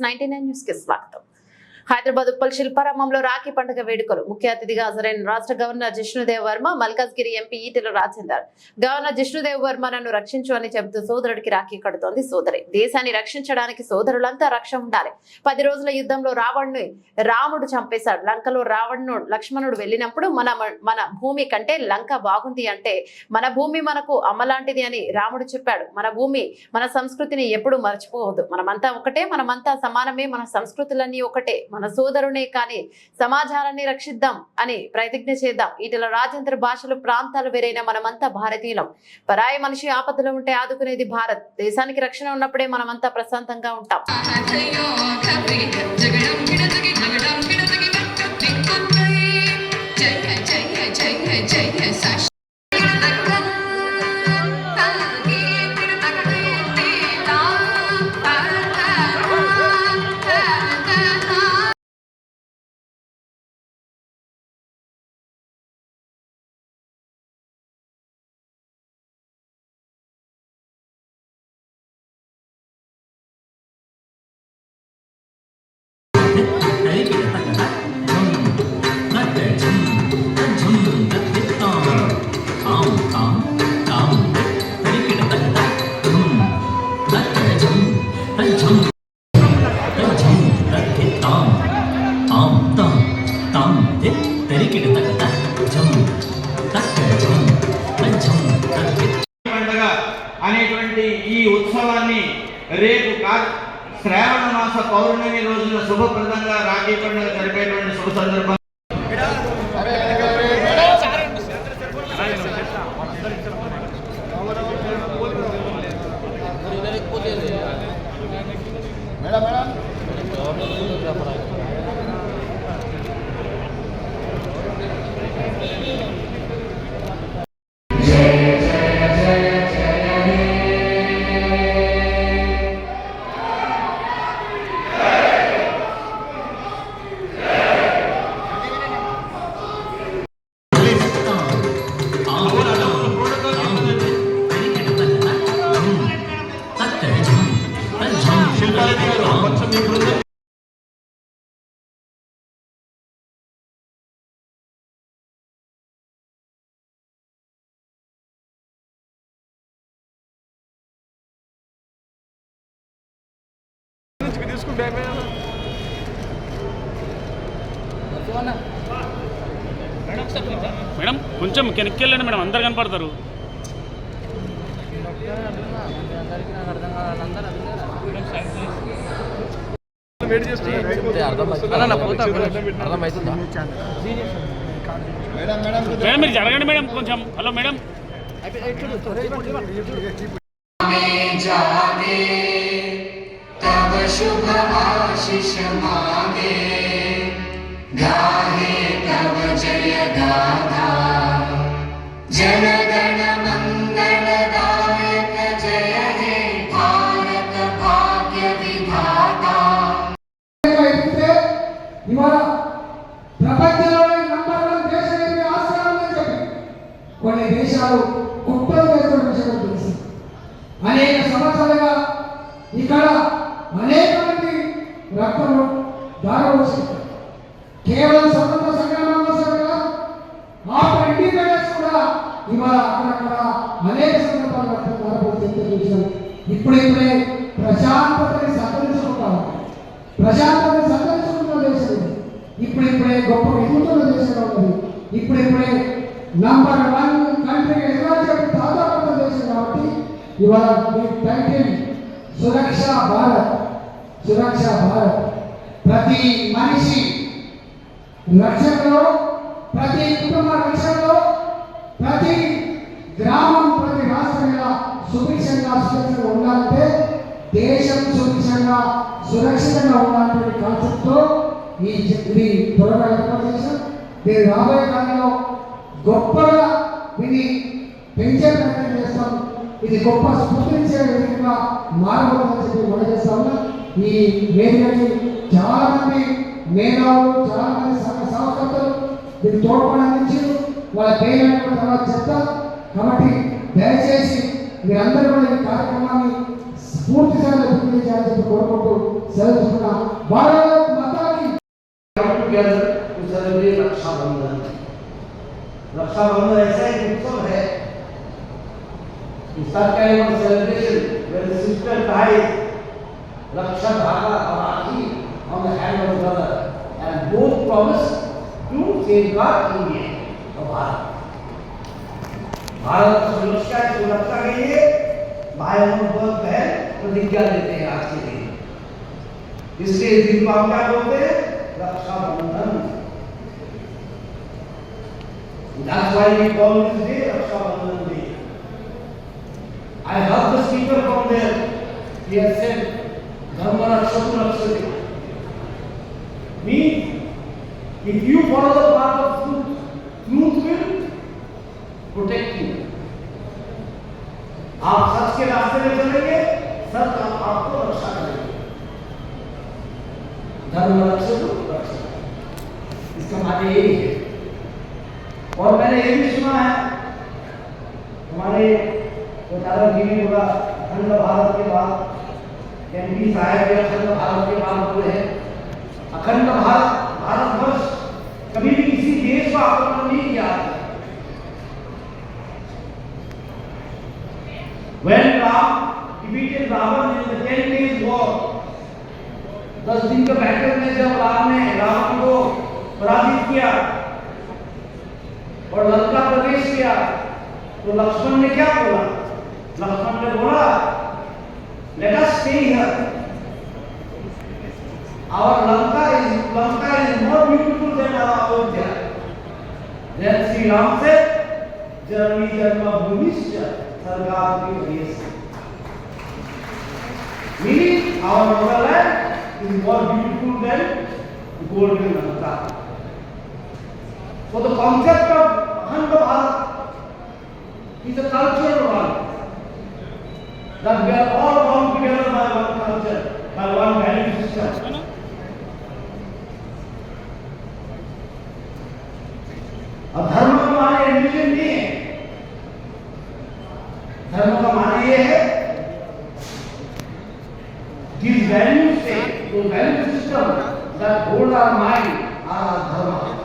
ix99 news కి స్వాగతం. హైదరాబాద్ ఉప్పల్ శిల్పారామంలో రాఖీ పండుగ వేడుకలు. ముఖ్య అతిథిగా హాజరైన రాష్ట్ర governor Jishnu Dev Varma, Malkajgiri MP Etela Rajender. Governor Jishnu Dev Varma నన్ను రక్షించు అని చెబుతూ సోదరుడికి రాఖీ కడుతోంది సోదరి. దేశాన్ని రక్షించడానికి సోదరులంతా రక్ష ఉండాలి. 10 రోజుల యుద్ధంలో రావణ్ణి రాముడు చంపేశాడు. లంకలో లక్ష్మణుడు వెళ్ళినప్పుడు మన భూమి కంటే లంక బాగుంది అంటే మన భూమి మనకు అమ్మలాంటిది అని రాముడు చెప్పాడు. మన భూమి మన సంస్కృతిని ఎప్పుడు మర్చిపోవద్దు. మనమంతా ఒకటే, మనమంతా సమానమే, మన సంస్కృతులన్నీ ఒకటే, మన సోదరునే కానీ సమాజాన్ని రక్షిద్దాం అని ప్రతిజ్ఞ చేద్దాం. ఈటెల రాజేందర్ భాషలు ప్రాంతాలు వేరైన మనమంతా భారతీయులం. పరాయి మనిషి ఆపదలో ఉంటే ఆదుకునేది భారత్. దేశానికి రక్షణ ఉన్నప్పుడే మనమంతా ప్రశాంతంగా ఉంటాం. అనేటువంటి ఈ ఉత్సవాన్ని రేపు శ్రావణ మాస పౌర్ణమి రోజున శుభప్రదంగా రాఖీ పండుగ జరిపేటువంటి శుభ సందర్భం. మేడం కొంచెం వెనక్కి వెళ్ళండి మేడం, అందరు కనపడతారు. మేడం మీరు జరగండి మేడం కొంచెం. Hello madam. तब शुभ आशीष मांगे, गाहे तब जय गाथा, जन गण मंगल दायक जय हे भारत भाग्य विधाता. ఇవాళ ప్రపంచంలోనే నంబర్ 1 దేశం ఏది ఆస్ట్రేలియా అని చెప్పి కొన్ని దేశాలు కుట్రలు చేస్తున్న విషయం తెలుసు. అనేక సంవత్సరాలుగా ఇక్కడ అనేక మంది రక్తము దారపోసారు. కేవలం స్వతంత్ర సంగ్రామంలో ఆఫ్టర్ ఇండిపెండెన్స్ కూడా ఇవాళ అక్కడక్కడ అనేక సందర్భాలు రక్తం దారపోసే చూసాం. ఇప్పుడిప్పుడే ప్రశాంతతని సంతరించుకుంటాం. ప్రశాంతతని సంతరించుకున్న దేశం ఇది. ఇప్పుడిప్పుడే గొప్ప ఎదుగుతున్న దేశంగా ఉన్నది. ఇప్పుడిప్పుడే నంబర్ 1 కంట్రీ ఎదురాజు దాదాపు దేశం కాబట్టి ఇవాళ టైటిల్ సురక్షా భారత్. సురక్షా భారత్ ప్రతి మనిషి రక్షణలో, ప్రతి కుటుంబ రక్షణలో, ప్రతి గ్రామం, ప్రతి రాష్ట్రం ఇలా సుభిక్షంగా సురక్షంగా ఉండాలంటే దేశం సుభిక్షంగా సురక్షితంగా ఉండాలనే కాన్సెప్ట్తో ఇది త్వరగా ఏర్పాటు చేశాం. దీని రాబోయే కాలంలో గొప్పగా దీన్ని పెంచే ప్రయత్నం చేస్తాం. ఇది గొప్ప స్ఫూర్తించే విధంగా మారబోతుందని చెప్పి మనం చేస్తా ఉన్నాం. ఈ వేదికకి చాలా మంది మేధావులు, చాలా మంది సంస్థలు దీన్ని తోడ్పడి అందించారు. వాళ్ళ పేరు తర్వాత చెప్తాం. కాబట్టి దయచేసి మీరందరూ కూడా ఈ కార్యక్రమాన్ని పూర్తి స్థాయిలో పూర్తి చేయాలని చెప్పి కోరుకుంటూ సెలవు తీసుకున్నా. భారత్ మాతాకి together to celebrate Raksha Bandhan. Raksha Bandhan ऐसा एक उत्सव है कि सब kind of celebration where the sister ties Raksha Dhaga or Rakhi on the hand of the brother and both promise to safeguard India or Bharat. Bharat की सुरक्षा के लिए भाई और बहन प्रतिज्ञा लेते हैं आज के दिन. इसलिए इस दिन को हम क्या बोलते हैं? रक्षा बंधन. That's why we call this day Raksha Bandhan Day. I heard the speaker from there. He has said, "Dharma rakshatu rakshati." Means, if you follow the path of truth, truth will protect you. आप सच के रास्ते में चलेंगे, सच आपको रक्षा करेगा. धर्म रक्षतु रक्षतु, इसका माने यही है. और मैंने ये भी सुना है हमारे प्रचारक जी ने बोला अखंड भारत के बाद एमपी साहब भी अखंड भारत के बाद बोले हैं अखंड भारतवर्ष कभी भी किसी देश को आक्रमण नहीं किया. When Ram defeated Ravan in the 10 days war, 10 दिन के बैटल में जब राम ने रावण को पराजित किया और लंका प्रवेश किया तो लक्ष्मण ने क्या बोला? लक्ष्मण ने बोला let us stay here. Our Lanka is more beautiful than our Ayodhya. Then Sri Ram said, Janami Janma Bhumischa Sargati Bhayas. Meaning our motherland is more beautiful than golden Lanka. So the concept of Akhanda Bharat is a cultural one. That we are all bound together by one culture, by one value system. और धर्म का माने religion नहीं है. धर्म का माने ये है these values say, the value system that hold our mind are our dharma.